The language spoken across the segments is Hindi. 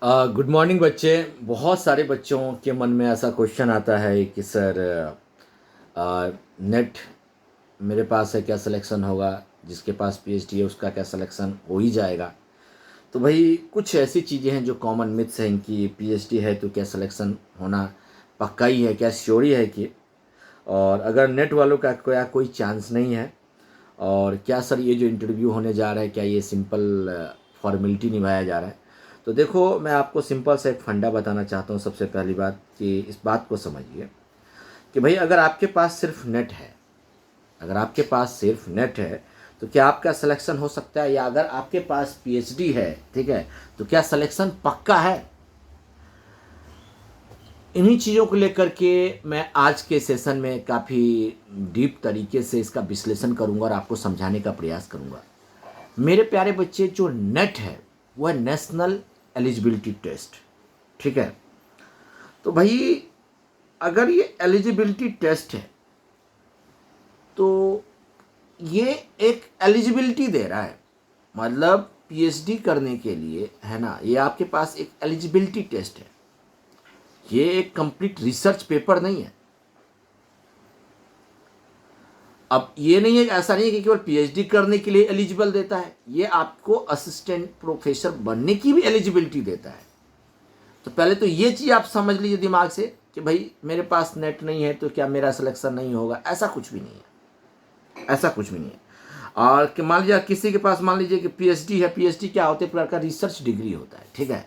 गुड मॉर्निंग बच्चे। बहुत सारे बच्चों के मन में ऐसा क्वेश्चन आता है कि सर नेट मेरे पास है, क्या सिलेक्शन होगा? जिसके पास पीएचडी है उसका क्या सिलेक्शन हो ही जाएगा? तो भाई कुछ ऐसी चीज़ें हैं जो कॉमन मिथ्स हैं कि पीएचडी है तो क्या सिलेक्शन होना पक्का ही है, क्या श्योर ही है कि, और अगर नेट वालों का क्या कोई चांस नहीं है, और क्या सर ये जो इंटरव्यू होने जा रहा है क्या ये सिंपल फॉर्मेलिटी निभाया जा रहा है? तो देखो, मैं आपको सिंपल सा एक फंडा बताना चाहता हूँ। सबसे पहली बात कि इस बात को समझिए कि भाई अगर आपके पास सिर्फ नेट है, अगर आपके पास सिर्फ नेट है तो क्या आपका सिलेक्शन हो सकता है? या अगर आपके पास पीएचडी है, ठीक है, तो क्या सिलेक्शन पक्का है? इन्हीं चीज़ों को लेकर के मैं आज के सेशन में काफ़ी डीप तरीके से इसका विश्लेषण करूंगा और आपको समझाने का प्रयास करूंगा। मेरे प्यारे बच्चे, जो नेट है वो है नेशनल एलिजिबिलिटी टेस्ट, ठीक है। तो भाई अगर ये एलिजिबिलिटी टेस्ट है तो ये एक एलिजिबिलिटी दे रहा है, मतलब पीएचडी करने के लिए, है ना, ये आपके पास एक एलिजिबिलिटी टेस्ट है। ये एक कंप्लीट रिसर्च पेपर नहीं है। अब ये नहीं है, ऐसा नहीं है कि केवल पीएचडी करने के लिए एलिजिबल देता है, ये आपको असिस्टेंट प्रोफेसर बनने की भी एलिजिबिलिटी देता है। तो पहले तो ये चीज़ आप समझ लीजिए दिमाग से कि भाई मेरे पास नेट नहीं है तो क्या मेरा सिलेक्शन नहीं होगा? ऐसा कुछ भी नहीं है, ऐसा कुछ भी नहीं है। और कि मान लीजिए किसी के पास, मान लीजिए कि पीएचडी है, पीएचडी क्या होते हैं? प्रकार का रिसर्च डिग्री होता है, ठीक है।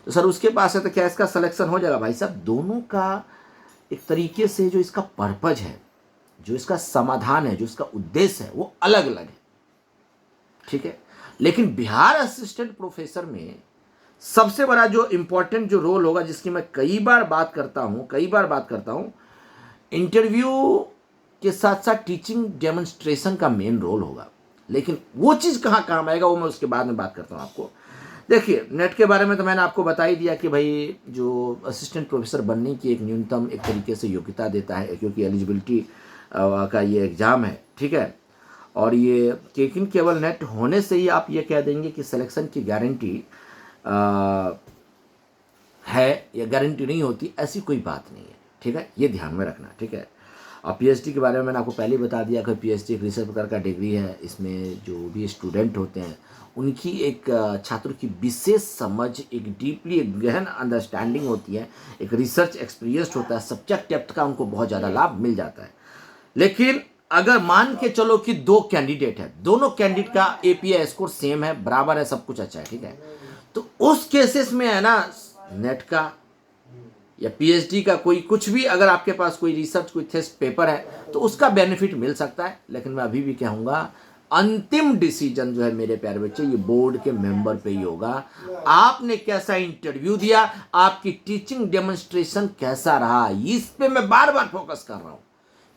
तो सर उसके पास है तो क्या इसका सिलेक्शन हो जाएगा? भाई साहब, दोनों का एक तरीके से जो इसका पर्पज है, जो इसका समाधान है, जो इसका उद्देश्य है, वो अलग अलग है, ठीक है। लेकिन बिहार असिस्टेंट प्रोफेसर में सबसे बड़ा जो इंपॉर्टेंट जो रोल होगा, जिसकी मैं कई बार बात करता हूं, इंटरव्यू के साथ साथ टीचिंग डेमोन्स्ट्रेशन का मेन रोल होगा। लेकिन वो चीज़ कहाँ काम आएगा वो मैं उसके बाद में बात करता हूँ आपको। देखिए, नेट के बारे में तो मैंने आपको बता ही दिया कि भाई जो असिस्टेंट प्रोफेसर बनने की एक न्यूनतम एक तरीके से योग्यता देता है, क्योंकि एलिजिबिलिटी का ये एग्ज़ाम है, ठीक है। और ये लेकिन केवल नेट होने से ही आप ये कह देंगे कि सिलेक्शन की गारंटी है या गारंटी नहीं होती, ऐसी कोई बात नहीं है, ठीक है। ये ध्यान में रखना, ठीक है। और पीएचडी के बारे में मैंने आपको पहले बता दिया कि पीएचडी एक रिसर्च प्रकार का डिग्री है। इसमें जो भी स्टूडेंट होते हैं उनकी एक छात्रों की विशेष समझ, एक डीपली एक गहन अंडरस्टैंडिंग होती है, एक रिसर्च एक्सपीरियंस होता है, सब्जेक्ट डेप्थ का उनको बहुत ज़्यादा लाभ मिल जाता है। लेकिन अगर मान के चलो कि दो कैंडिडेट है, दोनों कैंडिडेट का एपीआई स्कोर सेम है, बराबर है, सब कुछ अच्छा है, ठीक है, तो उस केसेस में है ना, नेट का या पीएचडी का कोई कुछ भी, अगर आपके पास कोई रिसर्च कोई टेस्ट पेपर है तो उसका बेनिफिट मिल सकता है। लेकिन मैं अभी भी कहूँगा, अंतिम डिसीजन जो है मेरे प्यारे बच्चे, ये बोर्ड के मेंबर पे ही होगा। आपने कैसा इंटरव्यू दिया, आपकी टीचिंग डेमोन्स्ट्रेशन कैसा रहा, इस पे मैं बार बार फोकस कर रहा हूँ।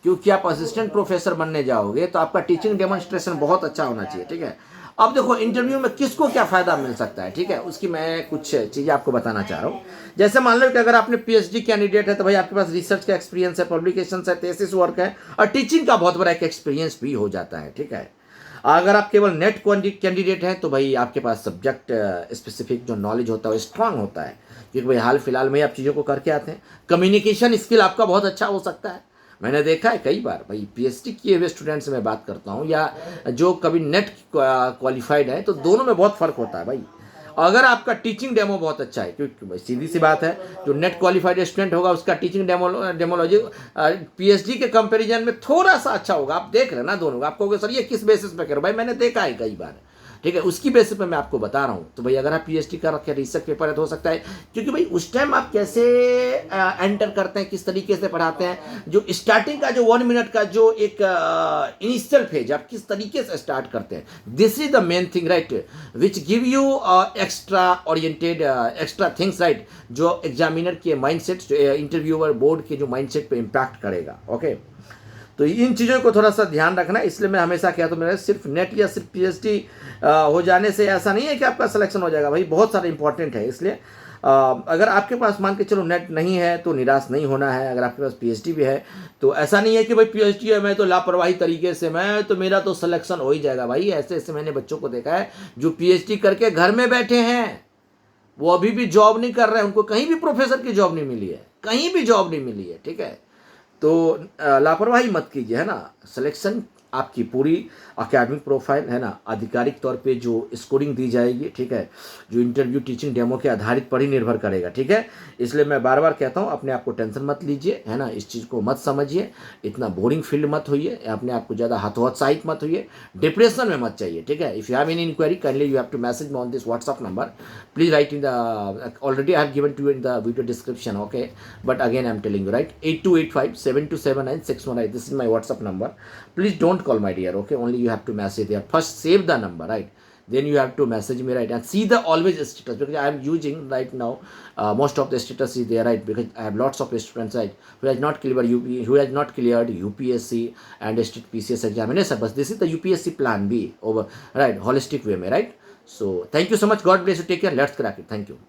क्योंकि आप असिस्टेंट प्रोफेसर बनने जाओगे तो आपका टीचिंग डेमोन्स्ट्रेशन बहुत अच्छा होना चाहिए, ठीक है। अब देखो, इंटरव्यू में किसको क्या फायदा मिल सकता है, ठीक है, उसकी मैं कुछ चीज़ें आपको बताना चाह रहा हूँ। जैसे मान लो कि अगर आपने पीएचडी कैंडिडेट है तो भाई आपके पास रिसर्च का एक्सपीरियंस है, पब्लिकेशन है, थीसिस वर्क है, और टीचिंग का बहुत बड़ा एक एक्सपीरियंस भी हो जाता है, ठीक है। अगर आप केवल नेट कैंडिडेट हैं तो भाई आपके पास सब्जेक्ट स्पेसिफिक जो नॉलेज होता है वो स्ट्रांग होता है, क्योंकि भाई हाल फिलहाल में आप चीज़ों को करके आते हैं। कम्युनिकेशन स्किल आपका बहुत अच्छा हो सकता है। मैंने देखा है कई बार, भाई पीएचडी किए हुए स्टूडेंट से मैं बात करता हूँ या जो कभी नेट क्वालिफाइड है, तो दोनों में बहुत फ़र्क होता है भाई। अगर आपका टीचिंग डेमो बहुत अच्छा है, क्योंकि सीधी सी बात है, जो नेट क्वालिफाइड स्टूडेंट होगा उसका टीचिंग डेमोलॉजी पीएचडी के कंपैरिजन में थोड़ा सा अच्छा होगा। आप देख रहे ना दोनों, आप कहोगे सर ये किस बेसिस पे करो? भाई मैंने देखा है कई बार, ठीक है, उसकी बेसिस पे मैं आपको बता रहा हूँ। तो भाई अगर आप पीएचडी कर रखे रिसर्च पेपर है तो हो सकता है, क्योंकि भाई उस टाइम आप कैसे एंटर करते हैं, किस तरीके से पढ़ाते हैं, जो स्टार्टिंग का जो 1 मिनट का जो एक इनिशियल फेज आप किस तरीके से स्टार्ट करते हैं, this is the main thing, right, which give you extra oriented extra things, right, जो एग्जामिनर के माइंडसेट, इंटरव्यूअर बोर्ड के जो माइंडसेट पे इम्पैक्ट करेगा, ओके। तो इन चीज़ों को थोड़ा सा ध्यान रखना, इसलिए मैं हमेशा कहता हूँ, मेरा सिर्फ नेट या सिर्फ पीएचडी हो जाने से ऐसा नहीं है कि आपका सिलेक्शन हो जाएगा। भाई बहुत सारा इंपॉर्टेंट है, इसलिए अगर आपके पास मान के चलो नेट नहीं है तो निराश नहीं होना है। अगर आपके पास पीएचडी भी है तो ऐसा नहीं है कि भाई पीएचडी है मैं तो लापरवाही तरीके से मैं तो मेरा तो सिलेक्शन हो ही जाएगा। भाई ऐसे ऐसे मैंने बच्चों को देखा है जो पीएचडी करके घर में बैठे हैं, वो अभी भी जॉब नहीं कर रहे हैं, उनको कहीं भी प्रोफेसर की जॉब नहीं मिली है, कहीं भी जॉब नहीं मिली है, ठीक है। तो लापरवाही मत कीजिए, है ना। सिलेक्शन आपकी पूरी एकेडमिक प्रोफाइल, है ना, आधिकारिक तौर पे जो स्कोरिंग दी जाएगी, ठीक है, जो इंटरव्यू टीचिंग डेमो के आधारित पर ही निर्भर करेगा, ठीक है। इसलिए मैं बार बार कहता हूँ, अपने आप को टेंशन मत लीजिए, है ना, इस चीज़ को मत समझिए, इतना बोरिंग फील्ड मत होइए, अपने आप को ज़्यादा हतोत्साहित मत होइए, डिप्रेशन में मत चाहिए, ठीक है। If you have any inquiry kindly you have to message me on this WhatsApp number, please write in the, already I have given to you in the video description, okay, but again I'm telling you, right, 8285 7279 618, this is my WhatsApp number. Please don't call my dear, okay, only you have to message there. First save the number, right, then you have to message me, right, and see the always status, because I am using right now, most of the status is there, right, because I have lots of students, right, who has not cleared who has not cleared UPSC and state PCS examination, but this is the UPSC plan B over, right, holistic way mein, right. So thank you so much, God bless you, take care, let's crack it, thank you.